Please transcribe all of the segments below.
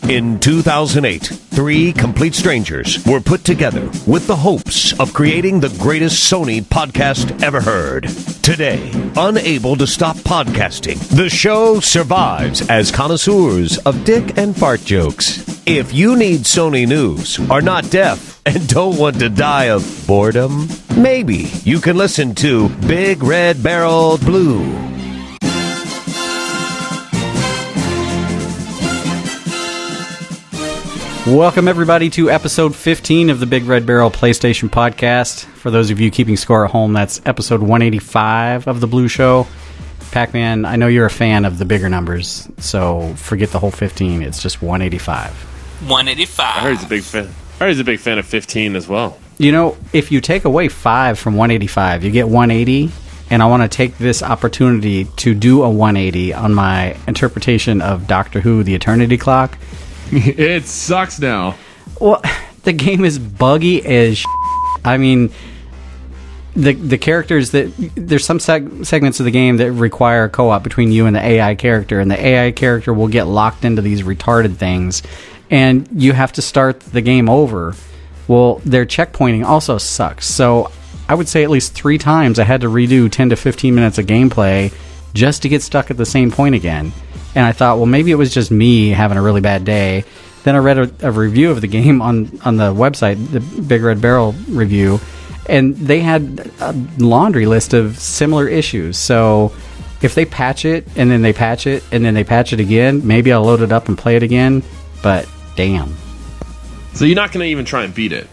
In 2008, three complete strangers were put together with the hopes of creating the greatest Sony podcast ever heard. Today, unable to stop podcasting, the show survives as connoisseurs of dick and fart jokes. If you need Sony news, are not deaf, and don't want to die of boredom, maybe you can listen to BigRedBarel Blu. Welcome, everybody, to episode 15 of the Big Red Barrel PlayStation Podcast. For those of you keeping score at home, that's episode 185 of The Blue Show. Pac-Man, I know you're a fan of the bigger numbers, so forget the whole 15. It's just 185. 185. I heard he's a big fan. I heard he's a big fan of 15 as well. You know, if you take away 5 from 185, you get 180, and I want to take this opportunity to do a 180 on my interpretation of Doctor Who, The Eternity Clock. It sucks now. Well, the game is buggy as I mean, the characters that... There's some segments of the game that require co-op between you and the AI character, and the AI character will get locked into these retarded things, and you have to start the game over. Well, their checkpointing also sucks. So I would say at least 3 times I had to redo 10 to 15 minutes of gameplay just to get stuck at the same point again. And I thought, well, maybe it was just me having a really bad day. Then I read a review of the game on the website, the Big Red Barrel review, and they had a laundry list of similar issues. So if they patch it, and then they patch it, and then they patch it again, maybe I'll load it up and play it again. But damn. So you're not going to even try and beat it?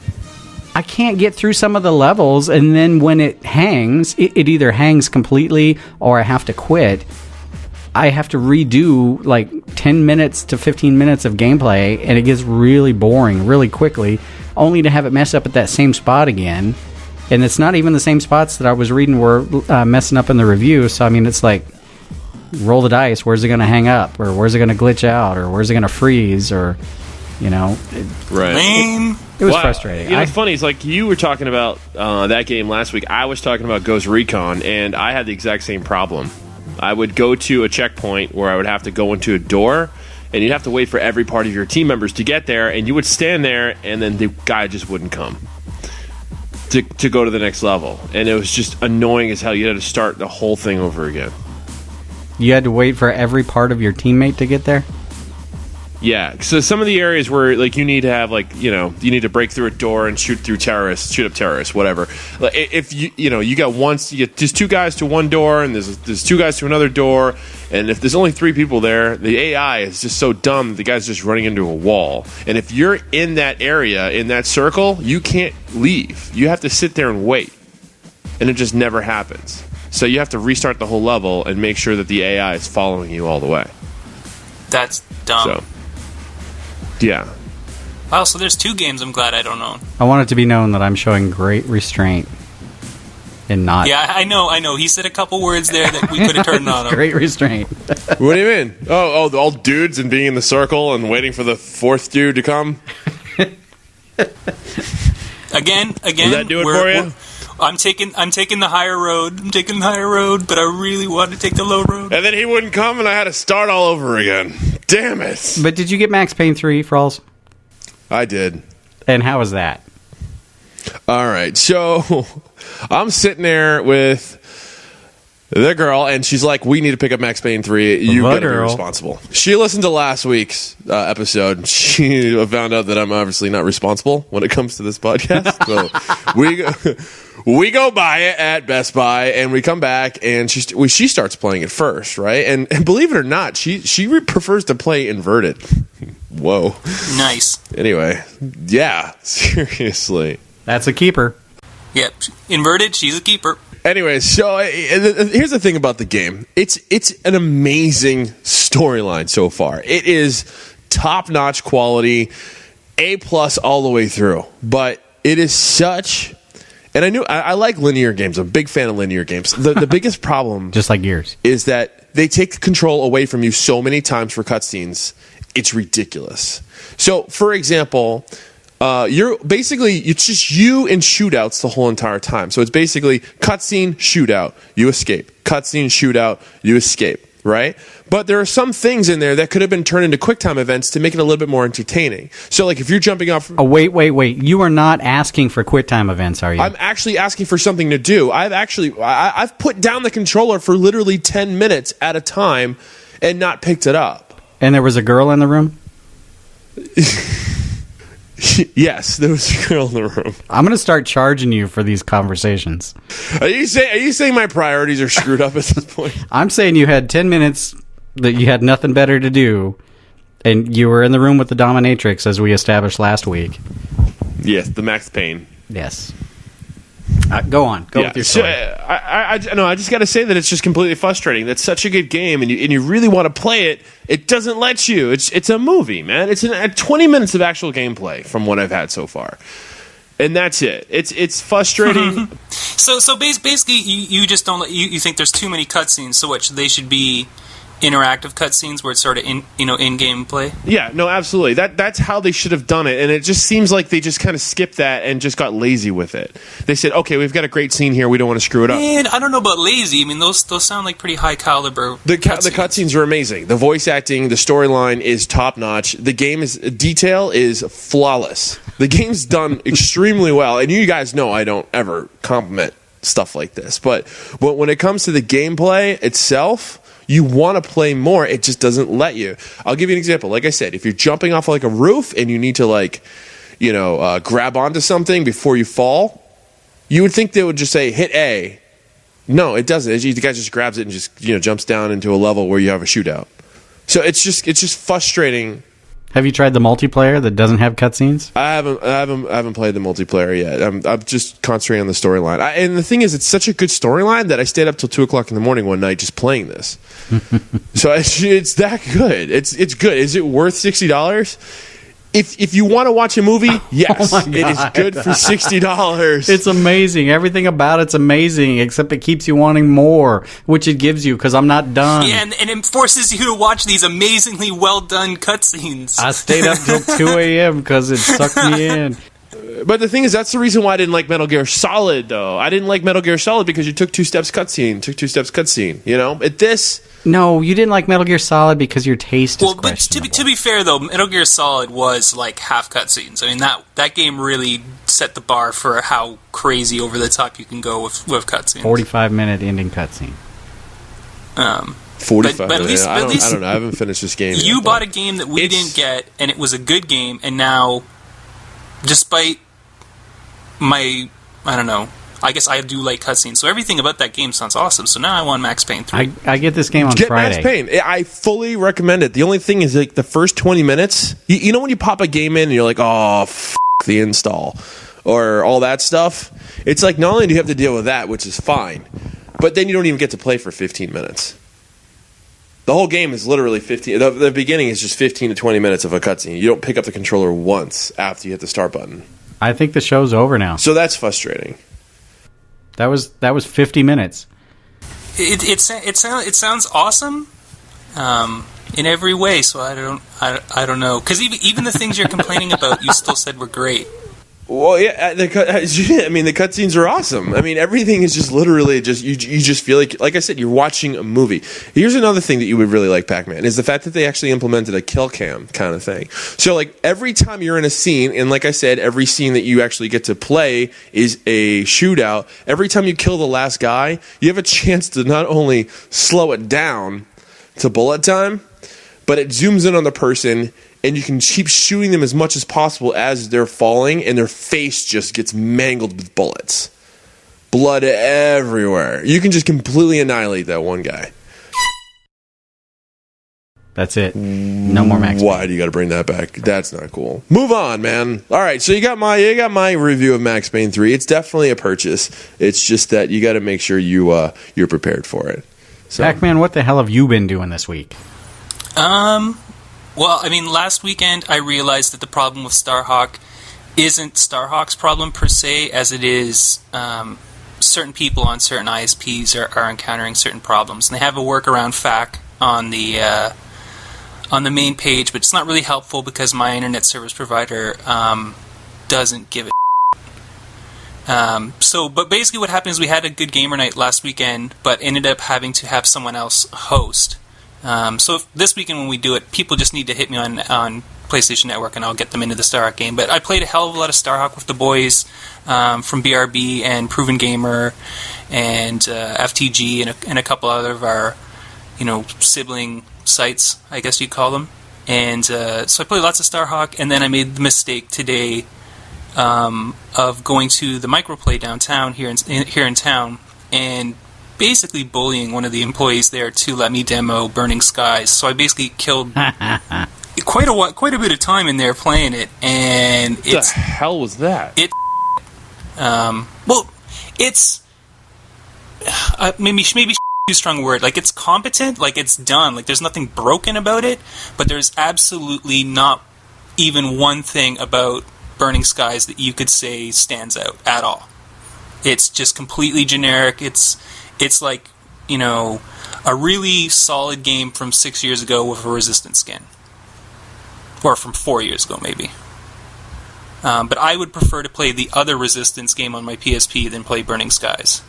I can't get through some of the levels, and then when it hangs, it either hangs completely or I have to quit. I have to redo like 10 minutes to 15 minutes of gameplay, and it gets really boring really quickly, only to have it mess up at that same spot again. And it's not even the same spots that I was reading were messing up in the review. So, I mean, it's like, roll the dice. Where's it going to hang up? Or where's it going to glitch out? Or where's it going to freeze? Or, you know. Right. It was frustrating. You know, it's funny. It's like you were talking about that game last week. I was talking about Ghost Recon, and I had the exact same problem. I would go to a checkpoint where I would have to go into a door, and you'd have to wait for every part of your team members to get there, and you would stand there, and then the guy just wouldn't come to go to the next level. And it was just annoying as hell. You had to start the whole thing over again. You had to wait for every part of your teammate to get there? Yeah, so some of the areas where like you need to have like you need to break through a door and shoot up terrorists, whatever. Like, if you got just 2 guys to one door and there's 2 guys to another door, and if there's only 3 people there, the AI is just so dumb that the guy's just running into a wall. And if you're in that area in that circle, you can't leave. You have to sit there and wait, and it just never happens. So you have to restart the whole level and make sure that the AI is following you all the way. That's dumb. So. Yeah. Wow, so there's 2 games I'm glad I don't own. I want it to be known that I'm showing great restraint and not... Yeah, I know. He said a couple words there that we could have turned on him. Great restraint. What do you mean? Oh, all dudes and being in the circle and waiting for the 4th dude to come? Again. Does that do it for you? I'm taking the higher road. But I really want to take the low road. And then he wouldn't come, and I had to start all over again. Damn it! But did you get Max Payne 3, Frawlz? I did. And how was that? All right, so I'm sitting there with the girl, and she's like, "We need to pick up Max Payne 3. You got to be responsible." She listened to last week's episode. She found out that I'm obviously not responsible when it comes to this podcast. So we go buy it at Best Buy, and we come back, and she starts playing it first, right? And believe it or not, she prefers to play inverted. Whoa. Nice. Anyway, yeah, seriously. That's a keeper. Yep, inverted, she's a keeper. Anyway, so here's the thing about the game. It's an amazing storyline so far. It is top-notch quality, A+ all the way through. But it is such... And I like linear games. I'm a big fan of linear games. The biggest problem... Just like Gears. ...is that they take control away from you so many times for cutscenes. It's ridiculous. So, for example... it's just you in shootouts the whole entire time. So it's basically cutscene, shootout, you escape. Cutscene, shootout, you escape. right? But there are some things in there that could have been turned into QuickTime events to make it a little bit more entertaining. So, like, if you're jumping off... Oh, wait. You are not asking for QuickTime events, are you? I'm actually asking for something to do. I've put down the controller for literally 10 minutes at a time and not picked it up. And there was a girl in the room? Yes, there was a girl in the room. I'm going to start charging you for these conversations. Are you saying my priorities are screwed up at this point? I'm saying you had 10 minutes that you had nothing better to do, and you were in the room with the dominatrix, as we established last week. Yes, the Max Payne. Yes. Go on. Go with your story. I just got to say that it's just completely frustrating. That's such a good game, and you really want to play it. It doesn't let you. It's a movie, man. It's 20 minutes of actual gameplay from what I've had so far, and that's it. It's frustrating. So basically, you just don't you think there's too many cutscenes. So what they should be interactive cutscenes where it's sort of in-game play? Yeah, no, absolutely. That's how they should have done it, and it just seems like they just kind of skipped that and just got lazy with it. They said, okay, we've got a great scene here, we don't want to screw it up. And I don't know about lazy. I mean, those sound like pretty high caliber The cutscenes are amazing. The voice acting, the storyline is top-notch. The detail is flawless. The game's done extremely well, and you guys know I don't ever compliment stuff like this, but when it comes to the gameplay itself, you want to play more. It just doesn't let you. I'll give you an example. Like I said, if you're jumping off like a roof and you need to grab onto something before you fall, you would think they would just say hit A. No, it doesn't. The guy just grabs it and just jumps down into a level where you have a shootout. So it's just frustrating. Have you tried the multiplayer that doesn't have cutscenes? I haven't played the multiplayer yet. I'm just concentrating on the storyline. And the thing is, it's such a good storyline that I stayed up till 2:00 in the morning one night just playing this. So it's that good. It's good. Is it worth $60? If you want to watch a movie, yes, it is good for $60. It's amazing. Everything about it's amazing, except it keeps you wanting more, which it gives you because I'm not done. Yeah, and it forces you to watch these amazingly well done cutscenes. I stayed up till 2 a.m. because it sucked me in. But the thing is, that's the reason why I didn't like Metal Gear Solid, though. I didn't like Metal Gear Solid because you took 2 steps cutscene. At this... No, you didn't like Metal Gear Solid because your taste is questionable. But to be fair, though, Metal Gear Solid was like half cutscenes. I mean, that game really set the bar for how crazy over the top you can go with cutscenes. 45-minute ending cutscene. 45 but at least, I don't know. I haven't finished this game yet. You bought a game that we didn't get, and it was a good game, and now, despite my... I don't know... I guess I do like cutscenes, so everything about that game sounds awesome. So now I want Max Payne 3. I get this game on Friday. Max Payne. I fully recommend it. The only thing is, like, the first 20 minutes, you know when you pop a game in and you're like, oh, f*** the install, or all that stuff? It's like, not only do you have to deal with that, which is fine, but then you don't even get to play for 15 minutes. The whole game is literally 15. The beginning is just 15 to 20 minutes of a cutscene. You don't pick up the controller once after you hit the start button. I think the show's over now. So that's frustrating. That was 50 minutes. It sounds awesome, in every way. So I don't know, because even the things you're complaining about, you still said were great. Well, yeah, the cutscenes are awesome. I mean, everything is just literally just you just feel like I said, you're watching a movie. Here's another thing that you would really like, Pac-Man, is the fact that they actually implemented a kill cam kind of thing. So, like, every time you're in a scene, and like I said, every scene that you actually get to play is a shootout. Every time you kill the last guy, you have a chance to not only slow it down to bullet time, but it zooms in on the person, and you can keep shooting them as much as possible as they're falling, and their face just gets mangled with bullets. Blood everywhere. You can just completely annihilate that one guy. That's it. No more Max Payne. Why do you got to bring that back? That's not cool. Move on, man. All right, so you got my review of Max Payne 3. It's definitely a purchase. It's just that you got to make sure you're prepared for it. So. Pac-Man, what the hell have you been doing this week? Well, I mean, last weekend I realized that the problem with Starhawk isn't Starhawk's problem per se, as it is certain people on certain ISPs are encountering certain problems. And they have a workaround FAQ on the main page, but it's not really helpful because my internet service provider doesn't give a but basically what happened is we had a good gamer night last weekend, but ended up having to have someone else host So this weekend when we do it, people just need to hit me on PlayStation Network, and I'll get them into the Starhawk game. But I played a hell of a lot of Starhawk with the boys from BRB and Proven Gamer and FTG and a couple other of our, sibling sites, I guess you'd call them. And so I played lots of Starhawk, and then I made the mistake today of going to the Microplay downtown here in town and basically bullying one of the employees there to let me demo Burning Skies. So I basically killed quite a bit of time in there playing it, and what the hell was that? It's maybe too strong a word. Like, it's competent, like it's done, like there's nothing broken about it, but there's absolutely not even one thing about Burning Skies that you could say stands out at all. It's just completely generic. It's like, a really solid game from 6 years ago with a Resistance skin. Or from 4 years ago, maybe. But I would prefer to play the other Resistance game on my PSP than play Burning Skies.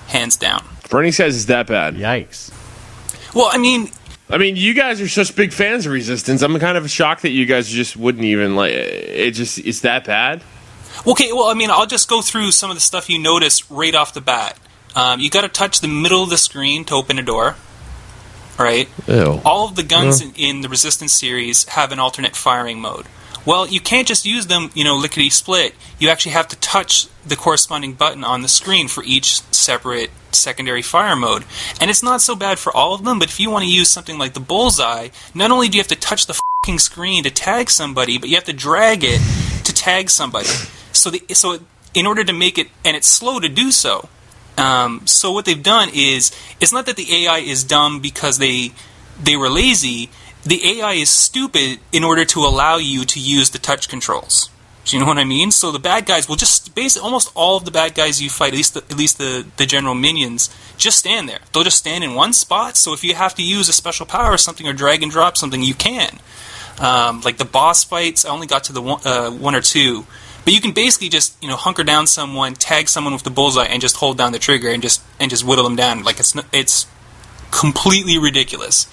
Hands down. Burning Skies is that bad? Yikes. Well, I mean, you guys are such big fans of Resistance. I'm kind of shocked that you guys just wouldn't even, it's that bad? Okay, well, I'll just go through some of the stuff you notice right off the bat. You got to touch the middle of the screen to open a door, right? Ew. All of the guns in the Resistance series have an alternate firing mode. Well, you can't just use them, lickety-split. You actually have to touch the corresponding button on the screen for each separate secondary fire mode. And it's not so bad for all of them, but if you want to use something like the bullseye, not only do you have to touch the f***ing screen to tag somebody, but you have to drag it to tag somebody. So in order to make it, and it's slow to do so. So what they've done is, it's not that the AI is dumb because they were lazy. The AI is stupid in order to allow you to use the touch controls. Do you know what I mean? So the bad guys will just basically, almost all of the bad guys you fight, at least the general minions, just stand there. They'll just stand in one spot. So if you have to use a special power or something, or drag and drop something, you can. Like the boss fights, I only got to the one or two. But you can basically just hunker down someone, tag someone with the bullseye, and just hold down the trigger and just whittle them down. Like it's completely ridiculous.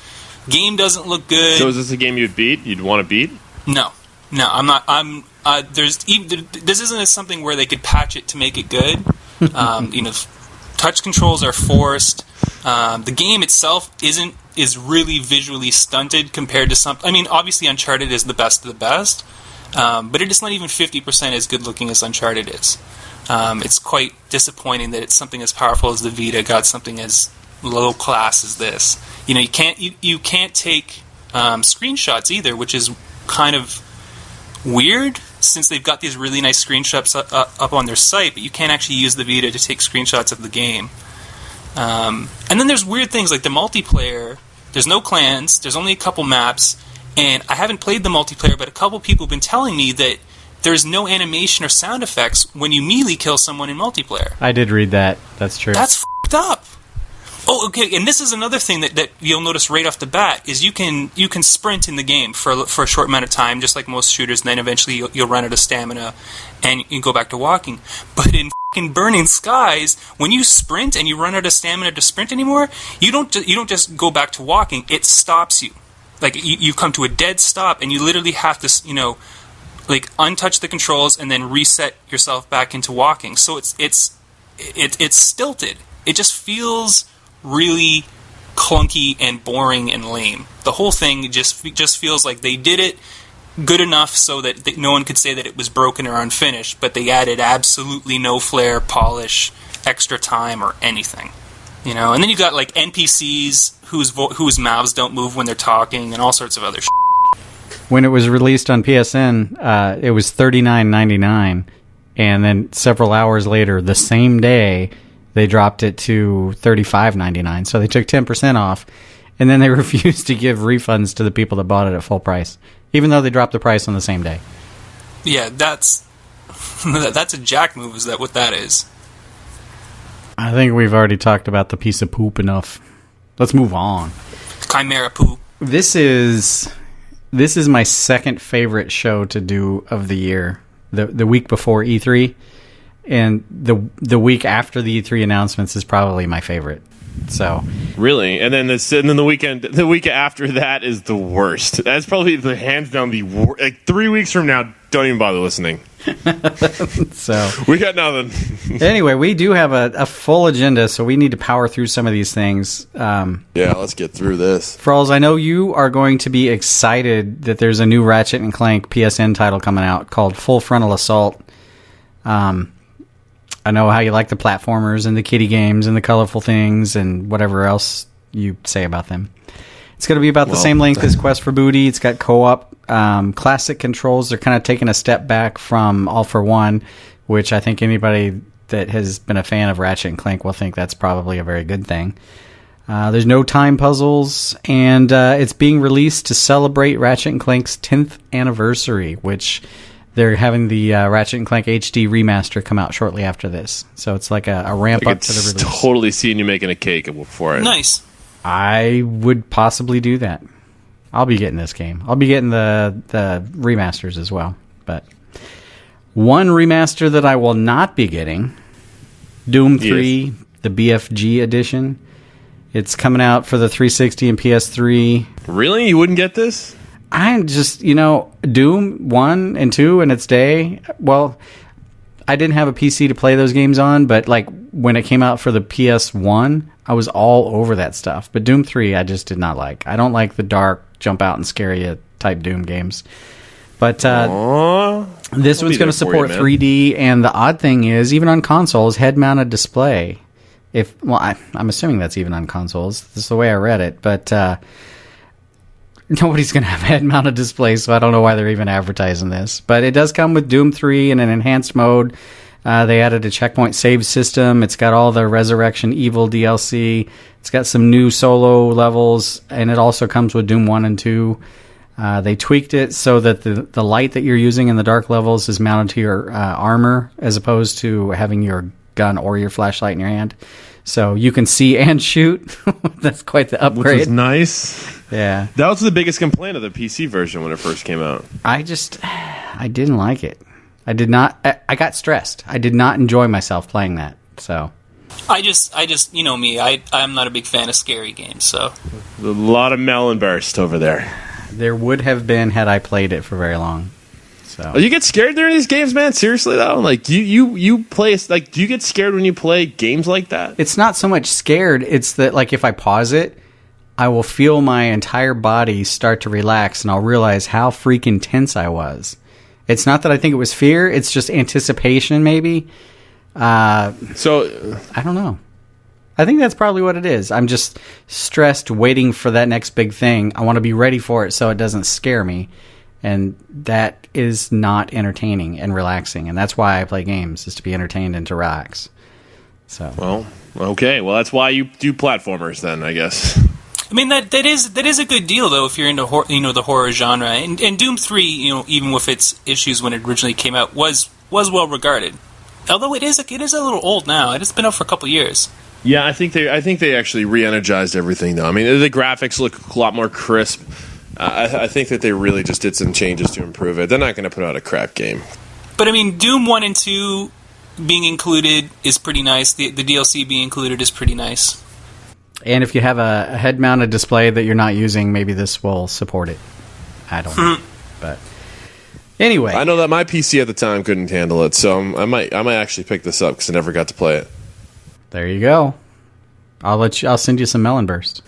Game doesn't look good. So is this a game you'd want to beat? No, I'm not. This isn't something where they could patch it to make it good. Touch controls are forced. The game itself is really visually stunted compared to some. Obviously Uncharted is the best of the best. But it is not even 50% as good looking as Uncharted is. It's quite disappointing that it's something as powerful as the Vita got something as low class as this. You can't take screenshots either, which is kind of weird since they've got these really nice screenshots up on their site, but you can't actually use the Vita to take screenshots of the game. And then there's weird things like the multiplayer. There's no clans. There's only a couple maps. And I haven't played the multiplayer, but a couple people have been telling me that there's no animation or sound effects when you melee kill someone in multiplayer. I did read that. That's true. That's f***ed up. Oh, okay. And this is another thing that you'll notice right off the bat is you can sprint in the game for a short amount of time, just like most shooters, and then eventually you'll run out of stamina and you go back to walking. But in f***ing Burning Skies, when you sprint and you run out of stamina to sprint anymore, you don't just go back to walking. It stops you. Like, you come to a dead stop, and you literally have to, untouch the controls and then reset yourself back into walking. So it's stilted. It just feels really clunky and boring and lame. The whole thing just feels like they did it good enough so that no one could say that it was broken or unfinished, but they added absolutely no flair, polish, extra time, or anything. And then you got like NPCs whose mouths don't move when they're talking, and all sorts of other shit. When it was released on PSN, it was $39.99, and then several hours later, the same day, they dropped it to $35.99. So they took 10% off, and then they refused to give refunds to the people that bought it at full price, even though they dropped the price on the same day. Yeah, that's a jack move. Is that what that is? I think we've already talked about the piece of poop enough. Let's move on. Chimera poop. This is my second favorite show to do of the year. The week before E3, and the week after the E3 announcements is probably my favorite. So really, and then the week after that is the worst. That's probably the hands down the worst. Like 3 weeks from now, don't even bother listening. So we got nothing. Anyway, we do have a full agenda, so we need to power through some of these things. Yeah, let's get through this. Frawlz, I know you are going to be excited that there's a new Ratchet and Clank PSN title coming out called Full Frontal Assault. I know how you like the platformers and the kiddie games and the colorful things and whatever else you say about them. It's going to be about the same length as Quest for Booty. It's got co-op. Classic controls. They're kind of taking a step back from All for One, which I think anybody that has been a fan of Ratchet and Clank will think that's probably a very good thing. There's no time puzzles, and it's being released to celebrate Ratchet and Clank's 10th anniversary, which they're having the Ratchet and Clank HD remaster come out shortly after this. So it's like a ramp up to the release. Totally seeing you making a cake for it. Nice. I would possibly do that. I'll be getting this game. I'll be getting the remasters as well. But one remaster that I will not be getting, Doom 3, the BFG Edition. It's coming out for the 360 and PS3. Really? You wouldn't get this? I'm just, Doom 1 and 2 in its day. Well, I didn't have a PC to play those games on, but like when it came out for the PS1, I was all over that stuff. But Doom 3, I just did not like. I don't like the dark, jump out and scare you type Doom games. But this one's going to support 3D, and the odd thing is, even on consoles, head-mounted display. I'm assuming that's even on consoles. That's the way I read it. But nobody's going to have head-mounted displays, so I don't know why they're even advertising this. But it does come with Doom 3 in an enhanced mode. They added a checkpoint save system. It's got all the Resurrection Evil DLC. It's got some new solo levels, and it also comes with Doom 1 and 2. They tweaked it so that the light that you're using in the dark levels is mounted to your armor as opposed to having your gun or your flashlight in your hand. So you can see and shoot. That's quite the upgrade. Which is nice. Yeah. That was the biggest complaint of the PC version when it first came out. I didn't like it. I did not. I got stressed. I did not enjoy myself playing that. So, I just, me. I'm not a big fan of scary games. So, a lot of melon burst over there. There would have been had I played it for very long. So, you get scared during these games, man? Seriously though, like you play like, do you get scared when you play games like that? It's not so much scared. It's that like if I pause it, I will feel my entire body start to relax, and I'll realize how freaking tense I was. It's not that I think it was fear. It's just anticipation, maybe. So I don't know. I think that's probably what it is. I'm just stressed waiting for that next big thing. I want to be ready for it so it doesn't scare me. And that is not entertaining and relaxing. And that's why I play games, is to be entertained and to relax. So, well, okay. Well, that's why you do platformers then, I guess. I mean, that is a good deal, though, if you're into the horror genre. And Doom 3, even with its issues when it originally came out, was well regarded. Although it is a little old now. It's been out for a couple of years. Yeah, I think they actually re-energized everything, though. I mean, the graphics look a lot more crisp. I think that they really just did some changes to improve it. They're not going to put out a crap game. But I mean, Doom 1 and 2 being included is pretty nice. The DLC being included is pretty nice. And if you have a head-mounted display that you're not using, maybe this will support it. I don't know. But anyway, I know that my PC at the time couldn't handle it, so I might actually pick this up because I never got to play it. There you go. I'll send you some Melon Burst.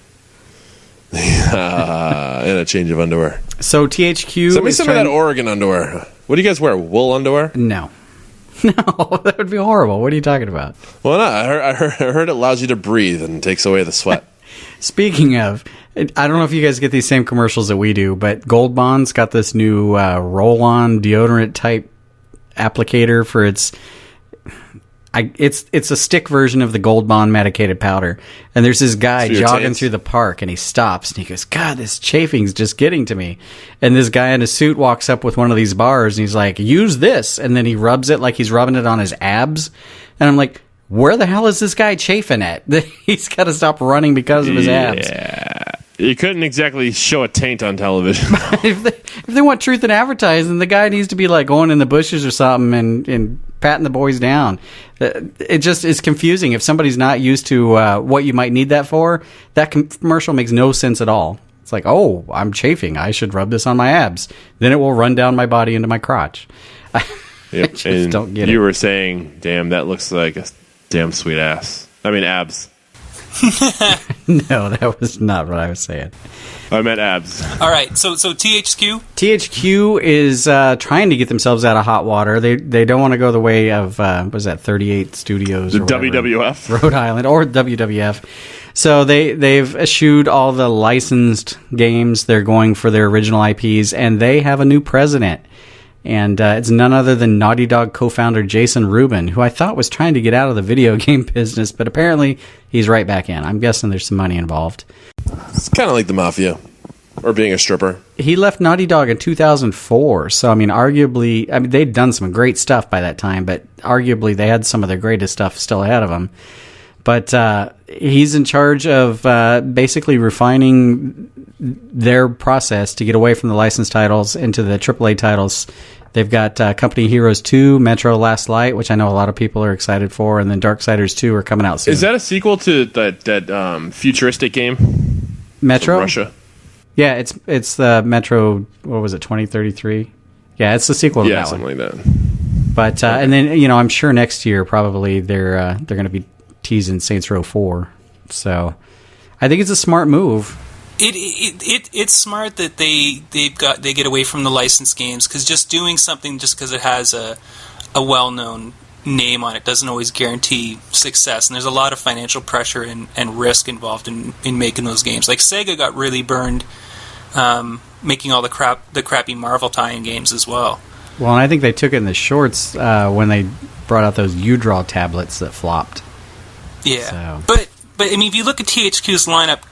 And a change of underwear. So THQ. Send me some of that Oregon underwear. What do you guys wear? Wool underwear? No. No, that would be horrible. What are you talking about? Well, no, I heard it allows you to breathe and takes away the sweat. Speaking of, I don't know if you guys get these same commercials that we do, but Gold Bond's got this new roll-on deodorant type applicator for its a stick version of the Gold Bond medicated powder. And there's this guy jogging through the park, and he stops, and he goes, God, this chafing's just getting to me. And this guy in a suit walks up with one of these bars, and he's like, use this. And then he rubs it like he's rubbing it on his abs. And I'm like, where the hell is this guy chafing at? He's got to stop running because of his abs. Yeah. You couldn't exactly show a taint on television. If they want truth in advertising, the guy needs to be like going in the bushes or something and patting the boys down. It just is confusing. If somebody's not used to what you might need that for, that commercial makes no sense at all. It's like, oh, I'm chafing. I should rub this on my abs. Then it will run down my body into my crotch. Yep. I just don't get it. You were saying, damn, that looks like a damn sweet ass. I mean, abs. No, that was not what I was saying. I meant abs. All right, so THQ? THQ is trying to get themselves out of hot water. They don't want to go the way of, was that 38 Studios? The or whatever, WWF? Rhode Island, or WWF. So they've eschewed all the licensed games. They're going for their original IPs, and they have a new president. And it's none other than Naughty Dog co-founder Jason Rubin, who I thought was trying to get out of the video game business, but apparently he's right back in. I'm guessing there's some money involved. It's kind of like the mafia, or being a stripper. He left Naughty Dog in 2004, so arguably, they'd done some great stuff by that time, but arguably they had some of their greatest stuff still ahead of them. But he's in charge of basically refining their process to get away from the licensed titles into the AAA titles. They've got Company Heroes 2, Metro Last Light, which I know a lot of people are excited for, and then Darksiders 2 are coming out soon. Is that a sequel to that futuristic game? Metro? From Russia? Yeah, it's the Metro, what was it, 2033? Yeah, it's the sequel to that one. Yeah, something like that. But, and then, I'm sure next year probably they're going to be teasing Saints Row 4. So I think it's a smart move. It's smart that they get away from the licensed games, because just doing something just because it has a well-known name on it doesn't always guarantee success, and there's a lot of financial pressure and risk involved in making those games. Like Sega got really burned making all the crappy Marvel tie-in games as well. Well, and I think they took it in the shorts when they brought out those U-Draw tablets that flopped. Yeah, so. But if you look at THQ's lineup,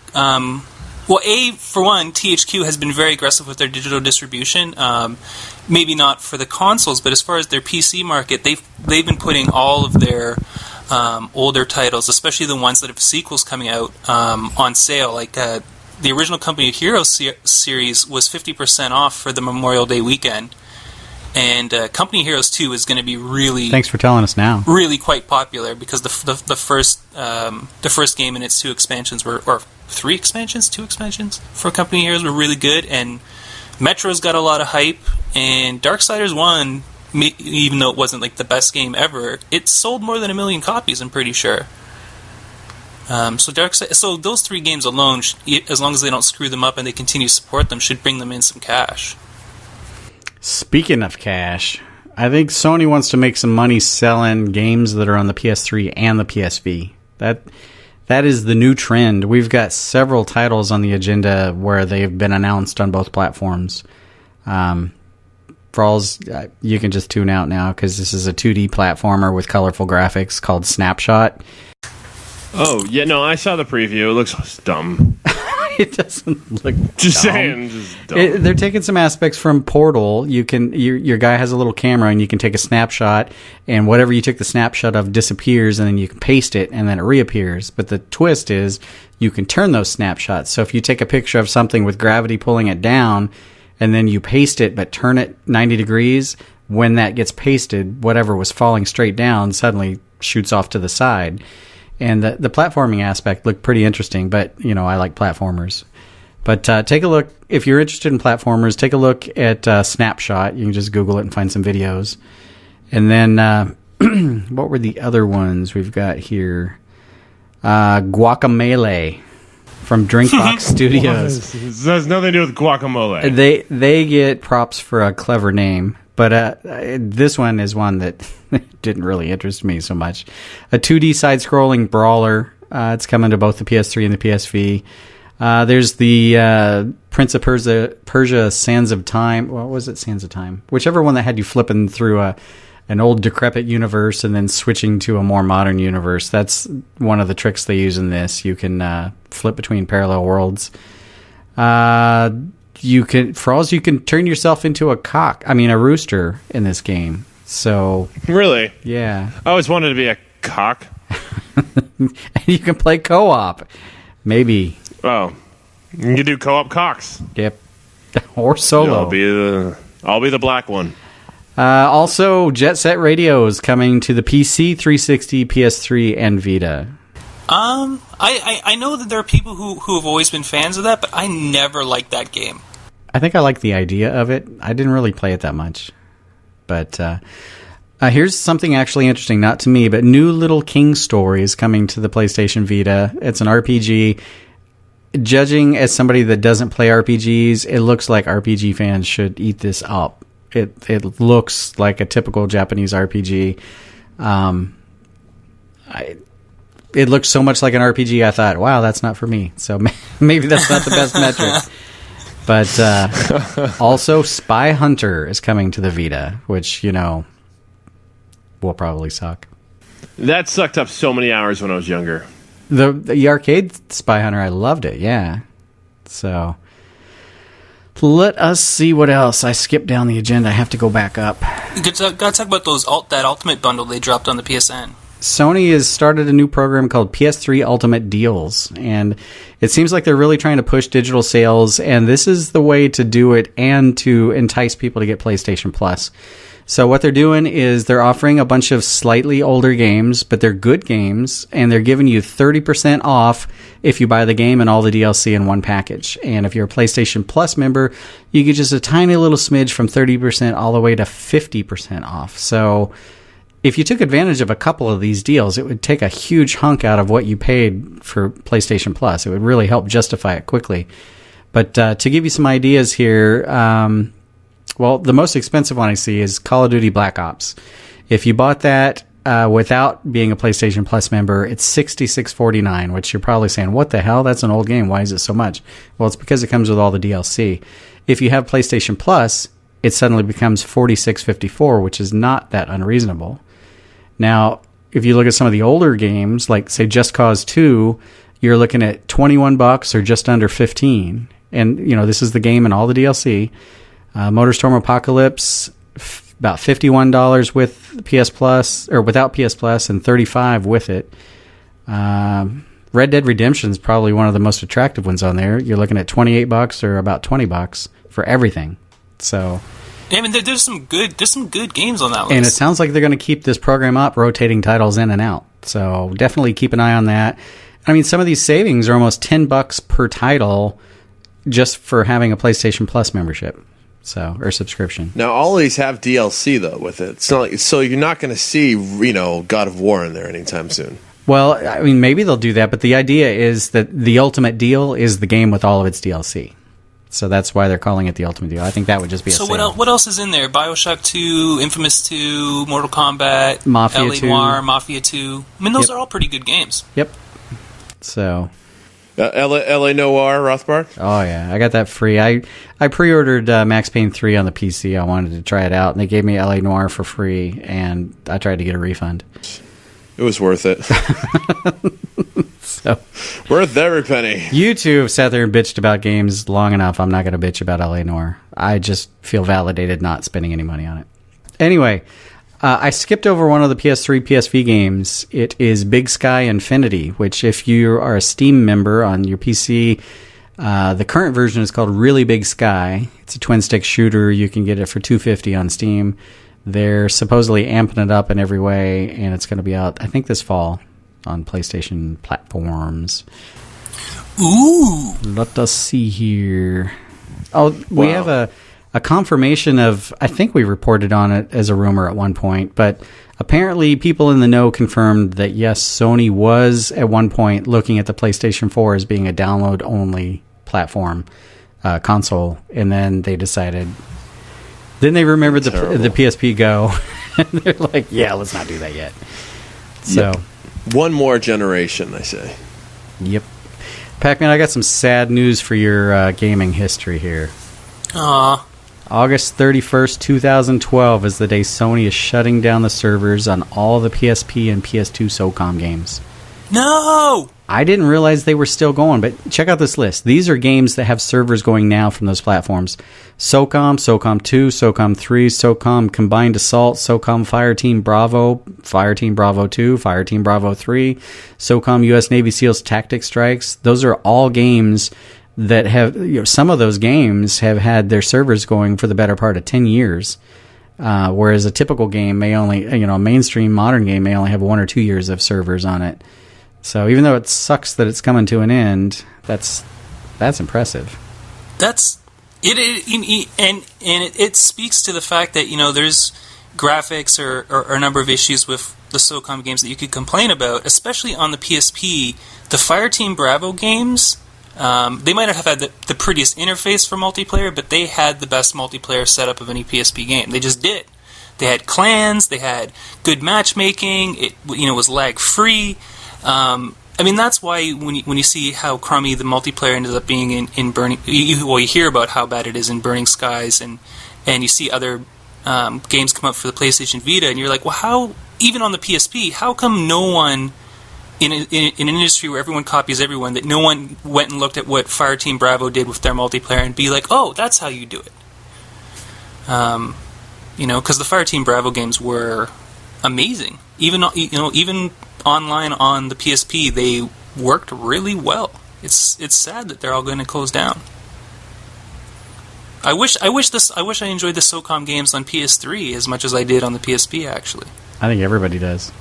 for one, THQ has been very aggressive with their digital distribution. Maybe not for the consoles, but as far as their PC market, they've been putting all of their older titles, especially the ones that have sequels coming out, on sale. Like the original Company of Heroes series was 50% off for the Memorial Day weekend. And Company Heroes 2 is going to be really... Thanks for telling us now. ...really quite popular, because the first game and its two expansions were... or two expansions for Company Heroes were really good, and Metro's got a lot of hype, and Darksiders 1, even though it wasn't like the best game ever, it sold more than 1 million copies, I'm pretty sure. So those three games alone, as long as they don't screw them up and they continue to support them, should bring them in some cash. Speaking of cash, I think Sony wants to make some money selling games that are on the PS3 and the PSV. That is the new trend. We've got several titles on the agenda where they've been announced on both platforms. Frawlz, you can just tune out now because this is a 2D platformer with colorful graphics called Snapshot. Oh, yeah, no, I saw the preview. It looks dumb. It doesn't look just dumb. Saying, just dumb. They're taking some aspects from Portal. Your guy has a little camera, and you can take a snapshot, and whatever you took the snapshot of disappears, and then you can paste it, and then it reappears. But the twist is you can turn those snapshots. So if you take a picture of something with gravity pulling it down, and then you paste it but turn it 90 degrees, when that gets pasted, whatever was falling straight down suddenly shoots off to the side. And the platforming aspect looked pretty interesting, but, I like platformers. But take a look. If you're interested in platformers, take a look at Snapshot. You can just Google it and find some videos. And then, what were the other ones we've got here? Guacamelee from Drinkbox Studios. This has nothing to do with guacamole. They get props for a clever name. But this one is one that didn't really interest me so much. A 2D side-scrolling brawler. It's coming to both the PS3 and the PSV. There's the Prince of Persia Sands of Time. What was it? Sands of Time. Whichever one that had you flipping through an old decrepit universe and then switching to a more modern universe. That's one of the tricks they use in this. You can flip between parallel worlds. You can turn yourself into a rooster in this game. So really, yeah. I always wanted to be a cock. And you can play co-op, maybe. Oh, you can do co-op cocks. Yep, or solo. I'll be the black one. Also, Jet Set Radio is coming to the PC, 360, PS3, and Vita. I know that there are people who have always been fans of that, but I never liked that game. I think I like the idea of it. I didn't really play it that much. But here's something actually interesting, not to me, but New Little King Story is coming to the PlayStation Vita. It's an RPG. Judging as somebody that doesn't play RPGs, it looks like RPG fans should eat this up. It looks like a typical Japanese RPG. It looks so much like an RPG, I thought, wow, that's not for me. So maybe that's not the best metric. But also, Spy Hunter is coming to the Vita, which, will probably suck. That sucked up so many hours when I was younger. The arcade Spy Hunter, I loved it, yeah. So, let us see what else. I skipped down the agenda. I have to go back up. Gotta talk about that Ultimate bundle they dropped on the PSN. Sony has started a new program called PS3 Ultimate Deals, and it seems like they're really trying to push digital sales, and this is the way to do it and to entice people to get PlayStation Plus. So what they're doing is they're offering a bunch of slightly older games, but they're good games, and they're giving you 30% off if you buy the game and all the DLC in one package. And if you're a PlayStation Plus member, you get just a tiny little smidge from 30% all the way to 50% off. So if you took advantage of a couple of these deals, it would take a huge hunk out of what you paid for PlayStation Plus. It would really help justify it quickly. But to give you some ideas here, well, the most expensive one I see is Call of Duty Black Ops. If you bought that without being a PlayStation Plus member, it's $66.49, which you're probably saying, what the hell? That's an old game. Why is it so much? Well, it's because it comes with all the DLC. If you have PlayStation Plus, it suddenly becomes $46.54, which is not that unreasonable. Now, if you look at some of the older games, like, say, Just Cause 2, you're looking at $21 or just under $15. And, this is the game and all the DLC. MotorStorm Apocalypse, about $51 with PS Plus, or without PS Plus, and $35 with it. Red Dead Redemption is probably one of the most attractive ones on there. You're looking at $28 or about $20 for everything. So, I mean, there's some good games on that list. And it sounds like they're going to keep this program up, rotating titles in and out. So definitely keep an eye on that. I mean, some of these savings are almost $10 per title just for having a PlayStation Plus membership. Or subscription. Now, all these have DLC, though, with it. It's not like, so you're not going to see, God of War in there anytime soon. Well, I mean, maybe they'll do that, but the idea is that the Ultimate Deal is the game with all of its DLC. So that's why they're calling it the Ultimate Deal. I think that would just be a sale. So what else is in there? BioShock 2, Infamous 2, Mortal Kombat, Mafia LA 2. Noire, Mafia 2. I mean, those are all pretty good games. Yep. So... LA Noire, Rothbart? Oh, yeah. I got that free. I pre-ordered Max Payne 3 on the PC. I wanted to try it out, and they gave me LA Noire for free, and I tried to get a refund. It was worth it. So, worth every penny. You two have sat there and bitched about games long enough. I'm not going to bitch about LA Noire. I just feel validated not spending any money on it. Anyway, I skipped over one of the PS3, PSV games. It is Big Sky Infinity, which if you are a Steam member on your PC, the current version is called Really Big Sky. It's a twin-stick shooter. You can get it for $250 on Steam. They're supposedly amping it up in every way, and it's going to be out, I think, this fall on PlayStation platforms. Ooh! Let us see here. Oh, we have a confirmation of, I think we reported on it as a rumor at one point, but apparently people in the know confirmed that yes, Sony was at one point looking at the PlayStation 4 as being a download-only platform console, and then they decided... Then they remembered the PSP Go, and they're like, yeah, let's not do that yet. So, yep. One more generation, I say. Yep. Pac-Man, I got some sad news for your gaming history here. August 31st, 2012 is the day Sony is shutting down the servers on all the PSP and PS2 SOCOM games. No! I didn't realize they were still going, but check out this list. These are games that have servers going now from those platforms. SOCOM, SOCOM 2, SOCOM 3, SOCOM Combined Assault, SOCOM Fireteam Bravo, Fireteam Bravo 2, Fireteam Bravo 3, SOCOM U.S. Navy SEALs Tactic Strikes. Those are all games that have, some of those games have had their servers going for the better part of 10 years. whereas a typical game may only, a mainstream modern game may only have 1 or 2 years of servers on it. So even though it sucks that it's coming to an end, that's impressive. That's it, it speaks to the fact that there's graphics or a number of issues with the SOCOM games that you could complain about, especially on the PSP. The Fireteam Bravo games, they might not have had the prettiest interface for multiplayer, but they had the best multiplayer setup of any PSP game. They just did. They had clans, they had good matchmaking, it was lag free. That's why when you see how crummy the multiplayer ended up being in Burning, you hear about how bad it is in Burning Skies, and you see other games come up for the PlayStation Vita, and you're like, well, how, even on the PSP, how come no one in an industry where everyone copies everyone, that no one went and looked at what Fireteam Bravo did with their multiplayer and be like, oh, that's how you do it? Because the Fireteam Bravo games were amazing. Even online on the PSP, they worked really well. It's sad that they're all going to close down. I wish I enjoyed the SOCOM games on PS3 as much as I did on the PSP, actually. I think everybody does.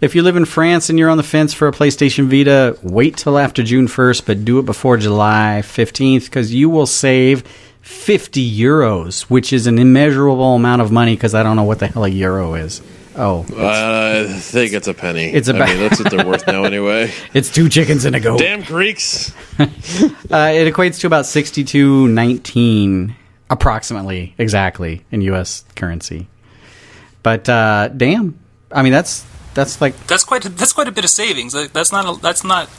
If you live in France and you're on the fence for a PlayStation Vita, wait till after June 1st, but do it before July 15th, because you will save €50, which is an immeasurable amount of money, because I don't know what the hell a euro is. Oh, I think it's a penny. It's that's what they're worth now anyway. It's 2 chickens and a goat. Damn Greeks! It equates to about $62.19, approximately, exactly, in U.S. currency. But damn, that's quite a bit of savings. That's not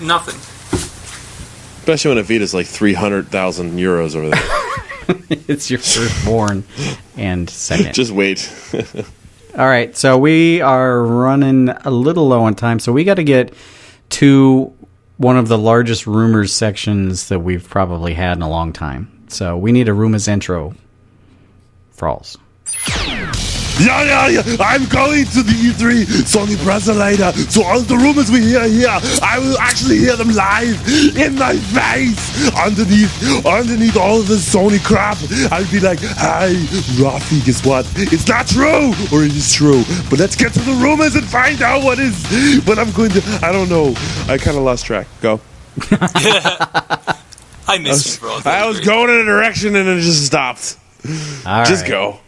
nothing. Especially when a Vita's like 300,000 euros over there. It's your firstborn and second. Just wait. All right, so we are running a little low on time, so we got to get to one of the largest rumors sections that we've probably had in a long time. So we need a rumors intro. Frawlz. Yeah, I'm going to the E3 Sony presser later, so all the rumors we hear here, I will actually hear them live in my face, underneath all of the Sony crap. I'll be like, hey, Rafi, guess what? It's not true, or it is true, but let's get to the rumors and find out what I'm going to, I don't know. I kind of lost track. Go. I missed you, bro. I was going in a direction and it just stopped. All just right. go.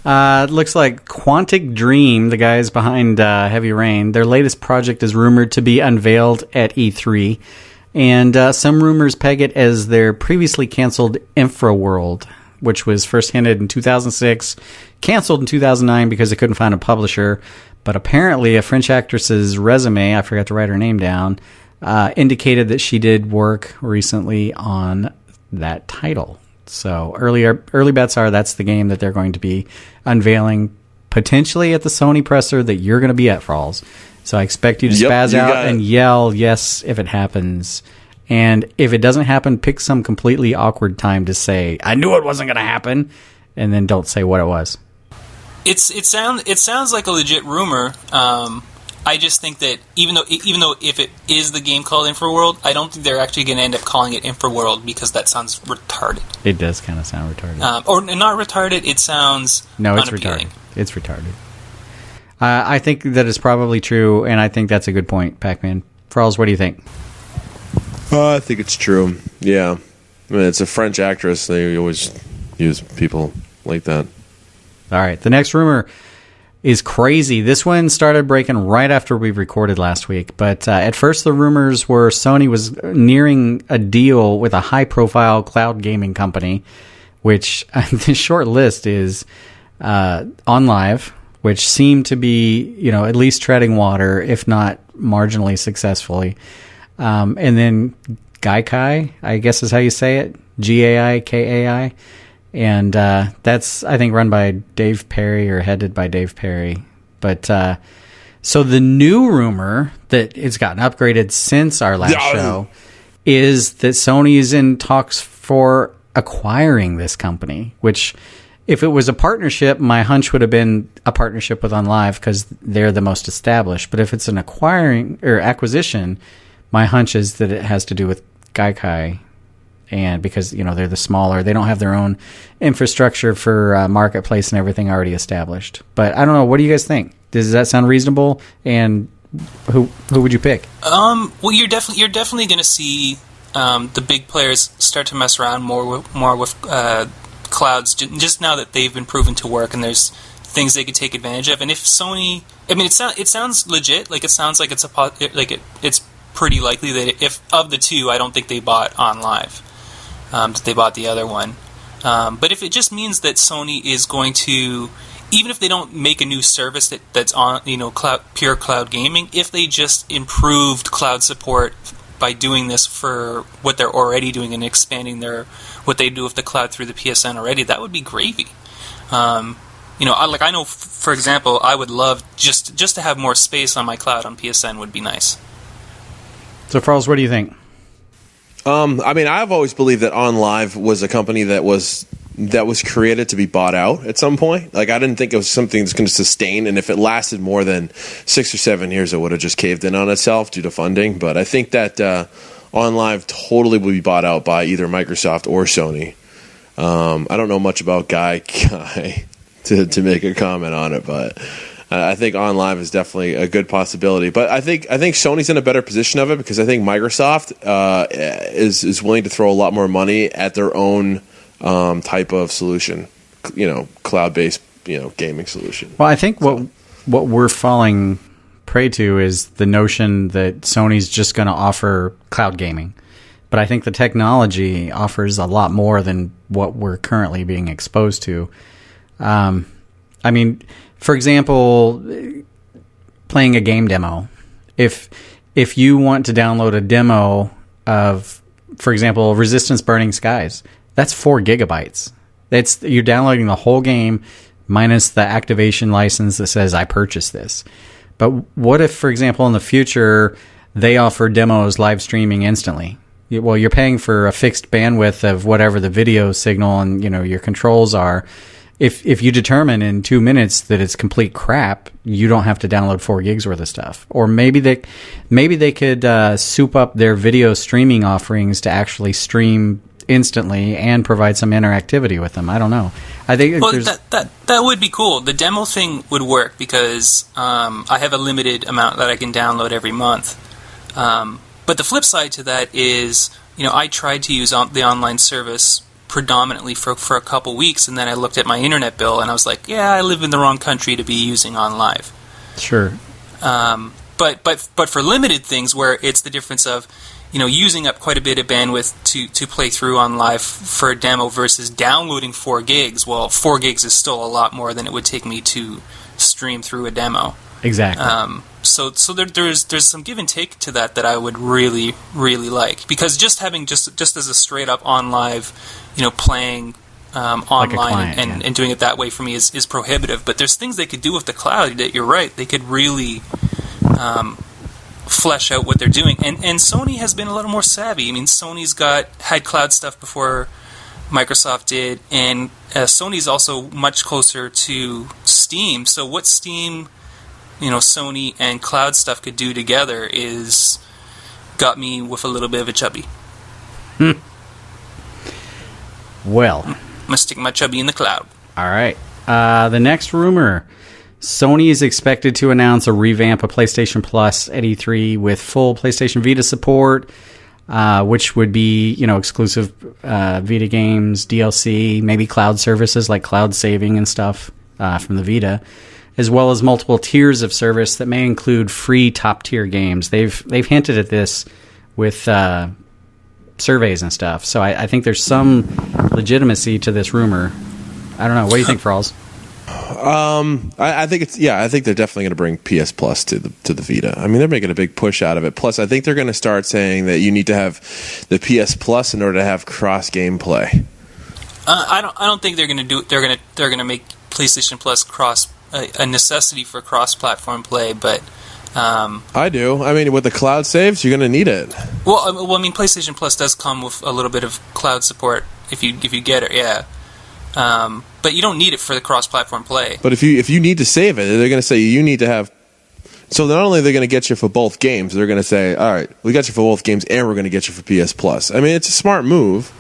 It looks like Quantic Dream, the guys behind Heavy Rain, their latest project is rumored to be unveiled at E3. And some rumors peg it as their previously canceled Infraworld, which was first hinted in 2006, canceled in 2009 because they couldn't find a publisher. But apparently a French actress's resume, I forgot to write her name down, indicated that she did work recently on that title. So early bets are that's the game that they're going to be unveiling potentially at the Sony presser that you're going to be at, Frawlz. So I expect you to spaz out and yell yes if it happens. And if it doesn't happen, pick some completely awkward time to say, I knew it wasn't going to happen, and then don't say what it was. It sounds like a legit rumor. I just think that even though if it is the game called Infraworld, I don't think they're actually going to end up calling it Infraworld because that sounds retarded. It does kind of sound retarded. Or not retarded, it sounds unappealing. It's retarded. I think that is probably true, and I think that's a good point, Pac-Man. Frawlz, what do you think? I think it's true. Yeah. I mean, it's a French actress. They always use people like that. All right. The next rumor is crazy. This one started breaking right after we recorded last week. But at first the rumors were Sony was nearing a deal with a high-profile cloud gaming company, which the short list is OnLive, which seemed to be, at least treading water, if not marginally successfully. And then Gaikai, I guess is how you say it, Gaikai. And that's, I think, run by Dave Perry or headed by Dave Perry. But so the new rumor that it's gotten upgraded since our last show is that Sony is in talks for acquiring this company, which if it was a partnership, my hunch would have been a partnership with OnLive because they're the most established. But if it's an acquiring or acquisition, my hunch is that it has to do with Gaikai. and because they're the smaller, they don't have their own infrastructure for marketplace and everything already established. But I don't know. What do you guys think? Does that sound reasonable? And who would you pick? Well, you're definitely going to see the big players start to mess around more with clouds, just now that they've been proven to work, and there's things they could take advantage of. And if Sony, I mean, it sounds legit. Like, it sounds like it's pretty likely that if of the two, I don't think they bought OnLive. They bought the other one. But if it just means that Sony is going to, even if they don't make a new service that's on pure cloud gaming, if they just improved cloud support by doing this for what they're already doing and expanding what they do with the cloud through the PSN already, that would be gravy. I know, for example, I would love just to have more space on my cloud on PSN would be nice. So, Frawlz, what do you think? I mean, I've always believed that OnLive was a company that was created to be bought out at some point. Like, I didn't think it was something that's going to sustain, and if it lasted more than 6 or 7 years, it would have just caved in on itself due to funding. But I think that OnLive totally will be bought out by either Microsoft or Sony. I don't know much about Guy to make a comment on it, but I think OnLive is definitely a good possibility. But I think Sony's in a better position of it because I think Microsoft is willing to throw a lot more money at their own type of solution, cloud-based, gaming solution. Well, I think what we're falling prey to is the notion that Sony's just going to offer cloud gaming. But I think the technology offers a lot more than what we're currently being exposed to. I mean, for example, playing a game demo. If you want to download a demo of, for example, Resistance Burning Skies, that's 4 gigabytes. You're downloading the whole game minus the activation license that says I purchased this. But what if, for example, in the future they offer demos live streaming instantly? Well, you're paying for a fixed bandwidth of whatever the video signal and your controls are. If you determine in 2 minutes that it's complete crap, you don't have to download 4 gigs worth of stuff. Or maybe they could soup up their video streaming offerings to actually stream instantly and provide some interactivity with them. I don't know. I think that would be cool. The demo thing would work because I have a limited amount that I can download every month. But the flip side to that is, I tried to use the online service predominantly for a couple weeks, and then I looked at my internet bill and I was like, yeah, I live in the wrong country to be using OnLive. Sure. But for limited things where it's the difference of using up quite a bit of bandwidth to play through OnLive for a demo versus downloading 4 gigs. Well, 4 gigs is still a lot more than it would take me to stream through a demo. Exactly. So there's some give and take to that I would really, really like, because just as a straight up OnLive, playing online like a client, and doing it that way for me is prohibitive. But there's things they could do with the cloud that you're right, they could really flesh out what they're doing. And Sony has been a little more savvy. I mean, Sony's had cloud stuff before Microsoft did, and Sony's also much closer to Steam. So what Steam, Sony and cloud stuff could do together is got me with a little bit of a chubby. Well, I'm gonna stick my chubby in the cloud. All right. The next rumor: Sony is expected to announce a revamp of PlayStation Plus at E3 with full PlayStation Vita support, which would be exclusive Vita games, DLC, maybe cloud services like cloud saving and stuff from the Vita, as well as multiple tiers of service that may include free top tier games. They've hinted at this with surveys and stuff, so I think there's some legitimacy to this rumor. I don't know. What do you think, Frawlz? I think they're definitely going to bring PS Plus to the Vita. I mean, they're making a big push out of it. Plus, I think they're going to start saying that you need to have the PS Plus in order to have cross gameplay. I don't think they're going to do it. They're going to make PlayStation Plus a necessity for cross-platform play, but I do. I mean, with the cloud saves, you're going to need it. Well, I mean, PlayStation Plus does come with a little bit of cloud support if you get it, yeah. But you don't need it for the cross-platform play. But if you need to save it, they're going to say you need to have. So not only are they going to get you for both games, they're going to say, all right, we got you for both games, and we're going to get you for PS Plus. I mean, it's a smart move.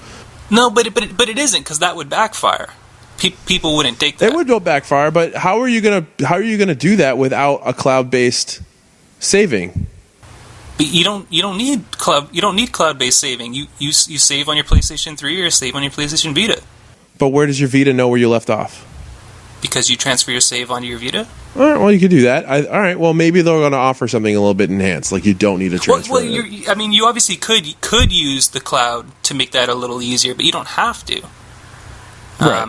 No, but it isn't, because that would backfire. People wouldn't take that. It would go backfire, but how are you gonna do that without a cloud-based saving? But you don't need cloud-based saving. You save on your PlayStation 3 or save on your PlayStation Vita. But where does your Vita know where you left off? Because you transfer your save onto your Vita. All right, well, you could do that. All right, well, maybe they're going to offer something a little bit enhanced, like you don't need a transfer. Well, you obviously could use the cloud to make that a little easier, but you don't have to. Right.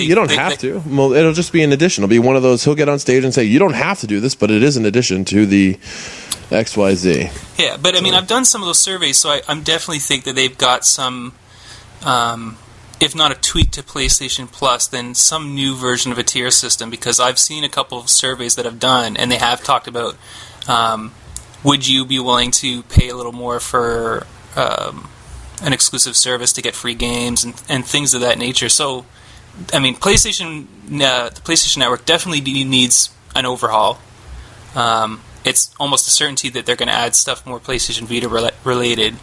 You don't have to. Well, it'll just be an addition. It'll be one of those. He'll get on stage and say, "You don't have to do this, but it is an addition to the XYZ." Yeah, but I mean, I've done some of those surveys, so I'm definitely think that they've got some. If not a tweak to PlayStation Plus, then some new version of a tier system, because I've seen a couple of surveys that I've done, and they have talked about, would you be willing to pay a little more for an exclusive service to get free games and things of that nature. So, I mean, the PlayStation Network definitely needs an overhaul. It's almost a certainty that they're going to add stuff more PlayStation Vita related.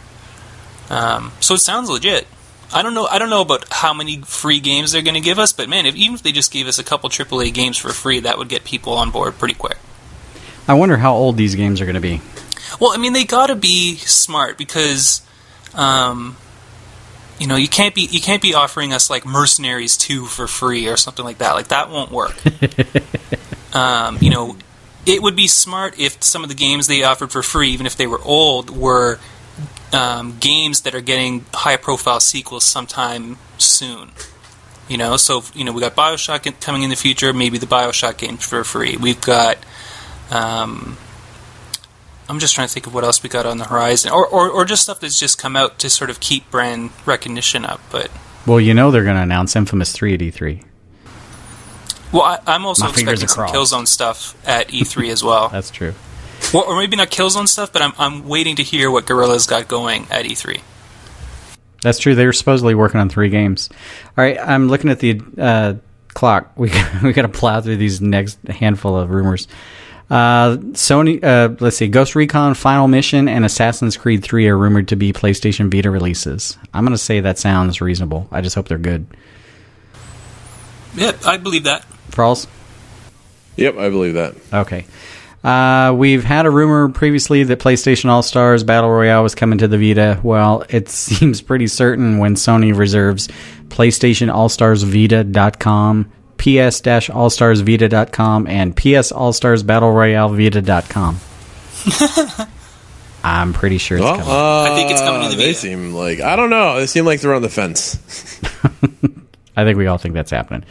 So it sounds legit. I don't know about how many free games they're going to give us, but man, even if they just gave us a couple AAA games for free, that would get people on board pretty quick. I wonder how old these games are going to be. Well, I mean, they got to be smart, because you can't be offering us like Mercenaries 2 for free or something like that. Like, that won't work. It would be smart if some of the games they offered for free, even if they were old, were games that are getting high-profile sequels sometime soon. We got BioShock coming in the future. Maybe the BioShock games for free. We've got. I'm just trying to think of what else we got on the horizon, or just stuff that's just come out to sort of keep brand recognition up. But they're going to announce Infamous 3 at E3. Well, I'm also expecting some Killzone stuff at E3 as well. That's true. Well, or maybe not Killzone stuff, but I'm waiting to hear what Guerrilla's got going at E3. That's true. They were supposedly working on 3 games. All right, I'm looking at the clock. We got to plow through these next handful of rumors. Sony, let's see, Ghost Recon Final Mission and Assassin's Creed 3 are rumored to be PlayStation Vita releases. I'm going to say that sounds reasonable. I just hope they're good. Yeah, I believe that. Frawlz? Yep, I believe that. Okay. We've had a rumor previously that PlayStation All-Stars Battle Royale was coming to the Vita. Well, it seems pretty certain when Sony reserves PlayStation-AllStarsVita.com, PS-AllStarsVita.com, and PS-AllStarsBattleRoyaleVita.com. I'm pretty sure it's coming. I think it's coming to the Vita. They seem like, I don't know. They seem like they're on the fence. I think we all think that's happening.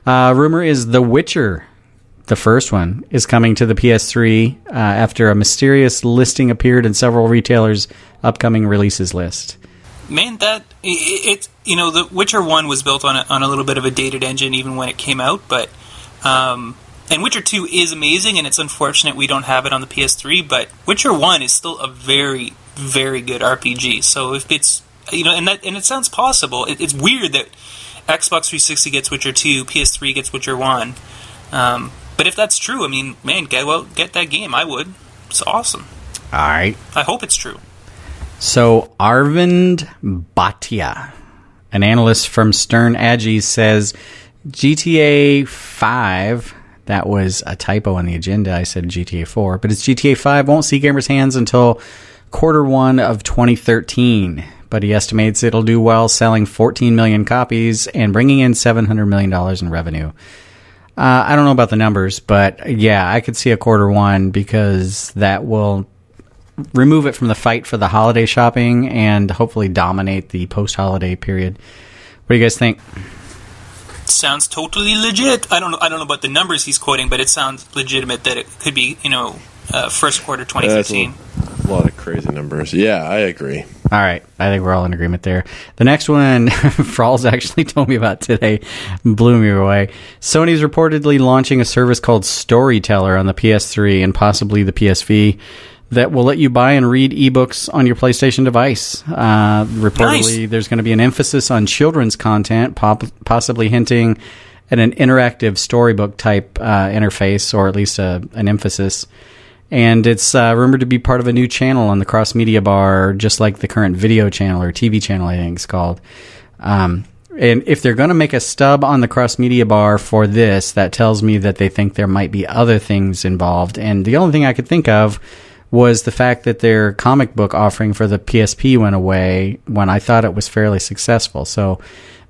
Rumor is The Witcher, the first one, is coming to the PS3 after a mysterious listing appeared in several retailers' upcoming releases list. Man, The Witcher 1 was built on a little bit of a dated engine even when it came out, but and Witcher 2 is amazing, and it's unfortunate we don't have it on the PS3, but Witcher 1 is still a very, very good RPG. So if it's and it sounds possible. It's weird that Xbox 360 gets Witcher 2, PS3 gets Witcher 1. But if that's true, I mean, man, get that game. I would. It's awesome. All right. I hope it's true. So Arvind Bhatia, an analyst from Stern Agee, says GTA 5, that was a typo on the agenda. I said GTA 4, but it's GTA 5 won't see gamers' hands until Q1 of 2013. But he estimates it'll do well, selling 14 million copies and bringing in $700 million in revenue. I don't know about the numbers, but yeah, I could see a Q1 because that will remove it from the fight for the holiday shopping and hopefully dominate the post-holiday period. What do you guys think? Sounds totally legit. I don't know about the numbers he's quoting, but it sounds legitimate that it could be, first quarter 2015. A lot of crazy numbers. Yeah, I agree. All right. I think we're all in agreement there. The next one, Frawlz actually told me about today, blew me away. Sony's reportedly launching a service called Storyteller on the PS3 and possibly the PSV that will let you buy and read ebooks on your PlayStation device. Reportedly, nice. There's going to be an emphasis on children's content, possibly hinting at an interactive storybook type interface, or at least an emphasis. And it's rumored to be part of a new channel on the cross-media bar, just like the current video channel or TV channel, I think it's called. And if they're going to make a stub on the cross media bar for this, that tells me that they think there might be other things involved. And the only thing I could think of was the fact that their comic book offering for the PSP went away when I thought it was fairly successful. So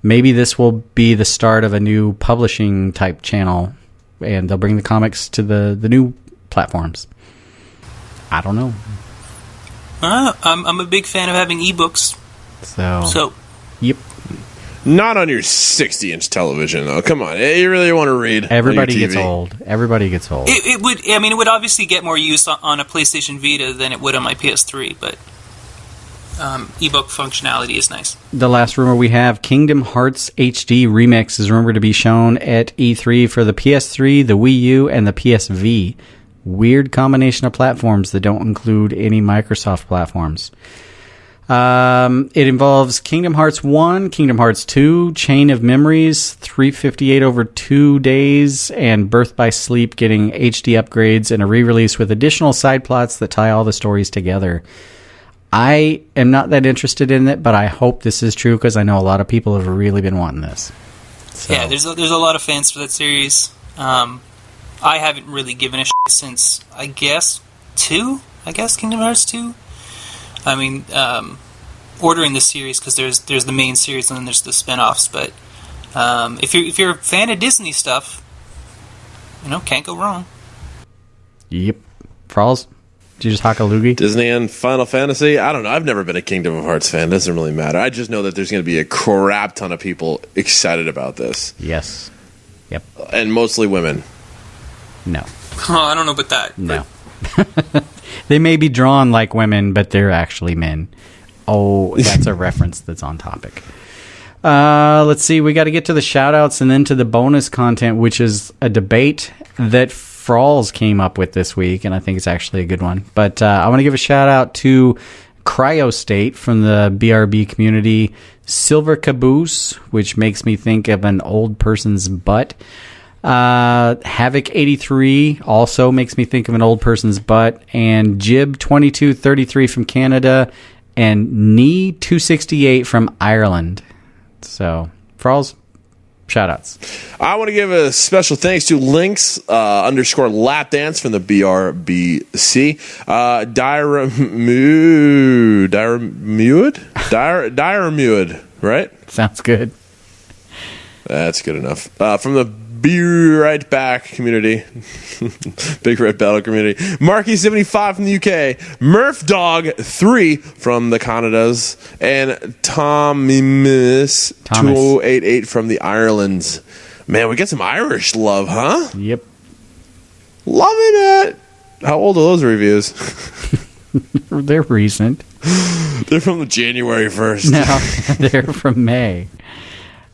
maybe this will be the start of a new publishing type channel, and they'll bring the comics to the new platforms. I don't know. I'm a big fan of having ebooks. So yep. Not on your 60-inch television, though. Come on, you really want to read? Everybody on your TV. gets old. Everybody gets old. it would. I mean, it would obviously get more use on a PlayStation Vita than it would on my PS3, but ebook functionality is nice. The last rumor we have, Kingdom Hearts HD Remix is rumored to be shown at E3 for the PS3, the Wii U, and the PSV. Weird combination of platforms that don't include any Microsoft platforms. It involves Kingdom Hearts 1, Kingdom Hearts 2, Chain of Memories, 358 over 2 days, and Birth by Sleep getting HD upgrades and a re-release with additional side plots that tie all the stories together. I am not that interested in it, but I hope this is true because I know a lot of people have really been wanting this. So. Yeah, there's a lot of fans for that series. I haven't really given a shit since, Kingdom Hearts 2. I mean, ordering the series because there's the main series and then there's the spin-offs. But if you're a fan of Disney stuff, can't go wrong. Yep. Frawlz, did you just hock a loogie? Disney and Final Fantasy? I don't know. I've never been a Kingdom Hearts fan. It doesn't really matter. I just know that there's going to be a crap ton of people excited about this. Yes. Yep. And mostly women. No. Oh, I don't know about that. No. They may be drawn like women, but they're actually men. Oh, that's a reference that's on topic. Let's see. We got to get to the shout-outs and then to the bonus content, which is a debate that Frawlz came up with this week, and I think it's actually a good one. But I want to give a shout-out to CryoState from the BRB community, Silver Caboose, which makes me think of an old person's butt. Havoc83 also makes me think of an old person's butt, and Jib2233 from Canada, and Knee268 from Ireland. So, Frawlz, shoutouts. I want to give a special thanks to Lynx _lapdance from the BRBC. Diremued, right? Sounds good. That's good enough. From the Be Right Back community, Big Red Battle community, Marky75 from the UK, Murph Dog 3 from the Canadas, and Tomimus2088 from the Irelands. Man, we get some Irish love, huh? Yep. Loving it. How old are those reviews? They're recent. They're from the January 1st. No, they're from May.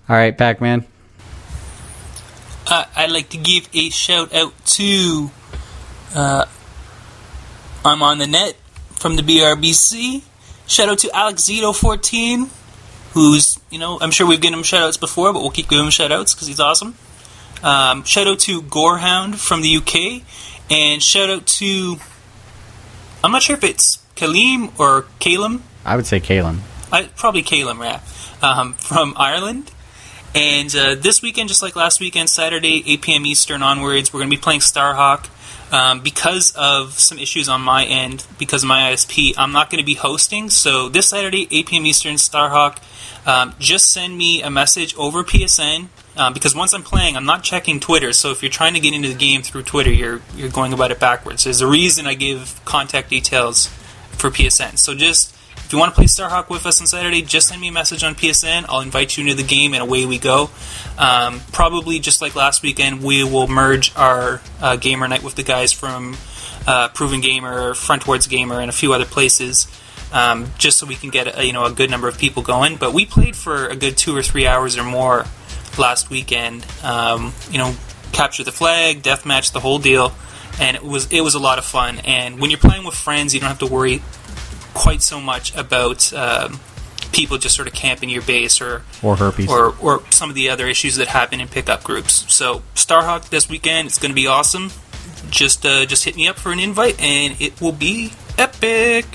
All right, Pac-Man. I'd like to give a shout out to I'm on the net from the BRBC. Shout out to AlexZito14, who's, I'm sure we've given him shout outs before, but we'll keep giving him shout outs because he's awesome. Shout out to Gorehound from the UK, and shout out to, I'm not sure if it's Kalim or Calum. I would say Calum. Probably Calum, yeah. From Ireland. And this weekend, just like last weekend, Saturday, 8 p.m. Eastern onwards, we're going to be playing Starhawk. Because of some issues on my end, because of my ISP, I'm not going to be hosting. So this Saturday, 8 p.m. Eastern, Starhawk, just send me a message over PSN. Because once I'm playing, I'm not checking Twitter. So if you're trying to get into the game through Twitter, you're going about it backwards. There's a reason I give contact details for PSN. So just, if you want to play Starhawk with us on Saturday, just send me a message on PSN. I'll invite you into the game, and away we go. Probably just like last weekend, we will merge our gamer night with the guys from Proven Gamer, Frontwards Gamer, and a few other places, just so we can get a good number of people going. But we played for a good 2 or 3 hours or more last weekend. Capture the flag, deathmatch, the whole deal, and it was a lot of fun. And when you're playing with friends, you don't have to worry quite so much about people just sort of camping your base or herpes or some of the other issues that happen in pickup groups. So Starhawk this weekend, it's going to be awesome. Just hit me up for an invite and it will be epic.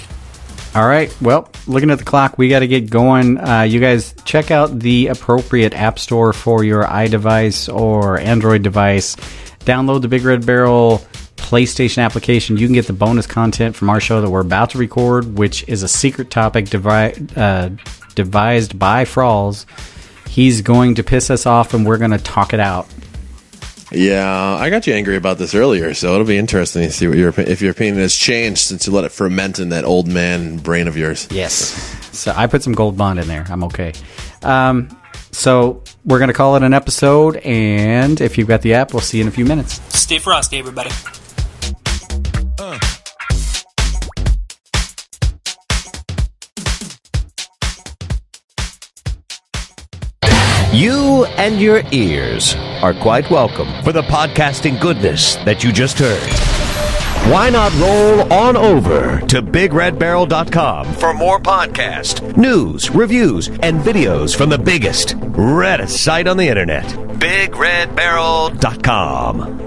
All right. Well, looking at the clock, we got to get going. You guys check out the appropriate app store for your iDevice or Android device. Download the Big Red Barrel PlayStation application. You can get the bonus content from our show that we're about to record, which is a secret topic devised by Frawlz. He's going to piss us off, and we're going to talk it out. Yeah, I got you angry about this earlier, so it'll be interesting to see what if your opinion has changed since you let it ferment in that old man brain of yours. Yes. So I put some Gold Bond in there. I'm okay. So we're going to call it an episode, and if you've got the app, we'll see you in a few minutes. Stay frosty, everybody. You and your ears are quite welcome for the podcasting goodness that you just heard. Why not roll on over to BigRedBarel.com for more podcasts, news, reviews, and videos from the biggest, reddest site on the internet, BigRedBarel.com.